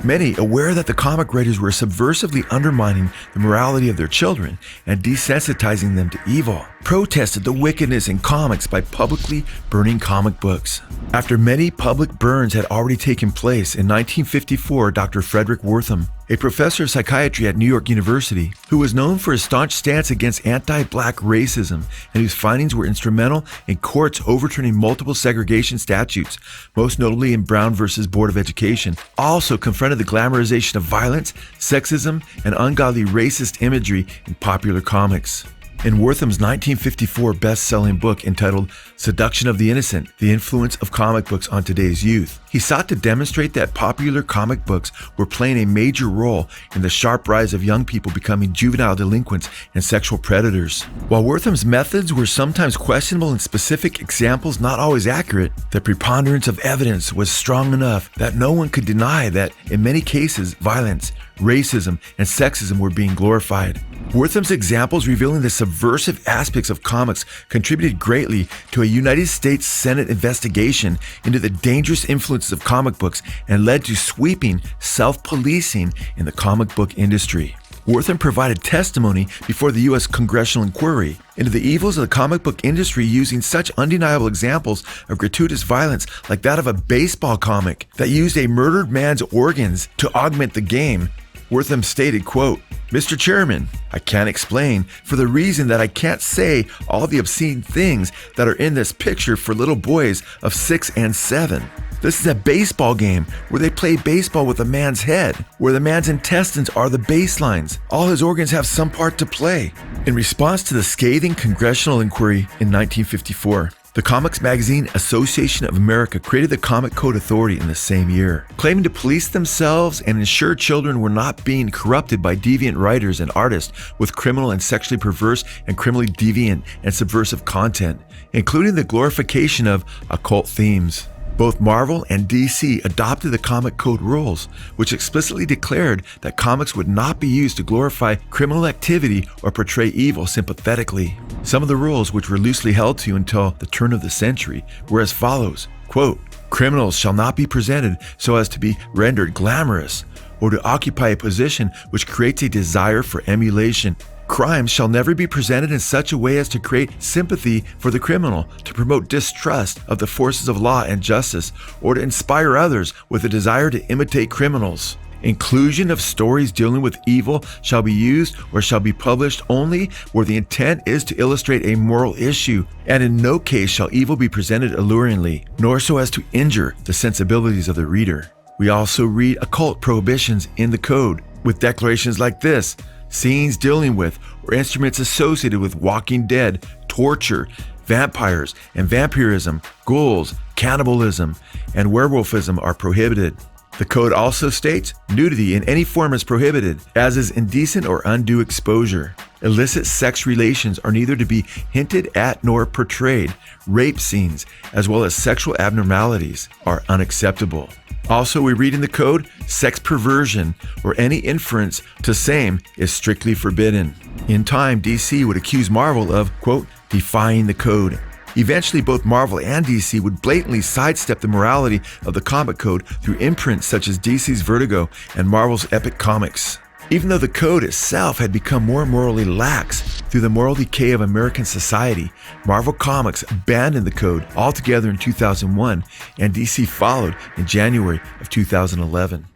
Many, aware that the comic writers were subversively undermining the morality of their children and desensitizing them to evil, protested the wickedness in comics by publicly burning comic books. After many public burns had already taken place, in 1954, Dr. Frederick Wortham, a professor of psychiatry at New York University, who was known for his staunch stance against anti-black racism and whose findings were instrumental in courts overturning multiple segregation statutes, most notably in Brown versus Board of Education, also confronted the glamorization of violence, sexism, and ungodly racist imagery in popular comics. In Wortham's 1954 best-selling book entitled Seduction of the Innocent, The Influence of Comic Books on Today's Youth, he sought to demonstrate that popular comic books were playing a major role in the sharp rise of young people becoming juvenile delinquents and sexual predators. While Wortham's methods were sometimes questionable and specific examples not always accurate, the preponderance of evidence was strong enough that no one could deny that, in many cases, violence, racism, and sexism were being glorified. Wortham's examples revealing the subversive aspects of comics contributed greatly to a United States Senate investigation into the dangerous influences of comic books and led to sweeping self-policing in the comic book industry. Wortham provided testimony before the U.S. Congressional Inquiry into the evils of the comic book industry using such undeniable examples of gratuitous violence like that of a baseball comic that used a murdered man's organs to augment the game. Wortham stated, quote, "Mr. Chairman, I can't explain for the reason that I can't say all the obscene things that are in this picture for little boys of 6 and 7. This is a baseball game where they play baseball with a man's head, where the man's intestines are the baselines. All his organs have some part to play." In response to the scathing congressional inquiry in 1954, the Comics Magazine Association of America created the Comic Code Authority in the same year, claiming to police themselves and ensure children were not being corrupted by deviant writers and artists with criminal and sexually perverse and criminally deviant and subversive content, including the glorification of occult themes. Both Marvel and DC adopted the Comic Code rules, which explicitly declared that comics would not be used to glorify criminal activity or portray evil sympathetically. Some of the rules, which were loosely held to until the turn of the century, were as follows, quote, "Criminals shall not be presented so as to be rendered glamorous or to occupy a position which creates a desire for emulation. Crimes shall never be presented in such a way as to create sympathy for the criminal, to promote distrust of the forces of law and justice, or to inspire others with a desire to imitate criminals. Inclusion of stories dealing with evil shall be used or shall be published only where the intent is to illustrate a moral issue, and in no case shall evil be presented alluringly, nor so as to injure the sensibilities of the reader." We also read occult prohibitions in the code, with declarations like this: scenes dealing with or instruments associated with Walking Dead, torture, vampires and vampirism, ghouls, cannibalism, and werewolfism are prohibited. The code also states nudity in any form is prohibited, as is indecent or undue exposure. Illicit sex relations are neither to be hinted at nor portrayed. Rape scenes, as well as sexual abnormalities, are unacceptable. Also, we read in the code, sex perversion or any inference to same is strictly forbidden. In time, DC would accuse Marvel of, quote, defying the code. Eventually, both Marvel and DC would blatantly sidestep the morality of the comic code through imprints such as DC's Vertigo and Marvel's Epic Comics. Even though the code itself had become more morally lax through the moral decay of American society, Marvel Comics abandoned the code altogether in 2001, and DC followed in January of 2011.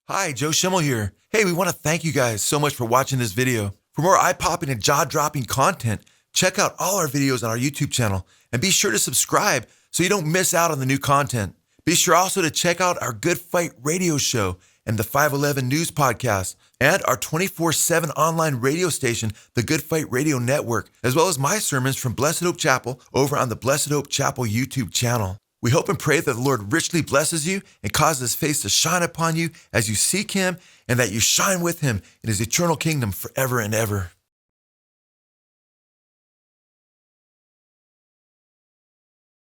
Hi, Joe Schimmel here. Hey, we want to thank you guys so much for watching this video. For more eye-popping and jaw-dropping content, check out all our videos on our YouTube channel, and be sure to subscribe so you don't miss out on the new content. Be sure also to check out our Good Fight radio show and the 511 News Podcast, and our 24/7 online radio station, the Good Fight Radio Network, as well as my sermons from Blessed Hope Chapel over on the Blessed Hope Chapel YouTube channel. We hope and pray that the Lord richly blesses you and causes His face to shine upon you as you seek Him, and that you shine with Him in His eternal kingdom forever and ever.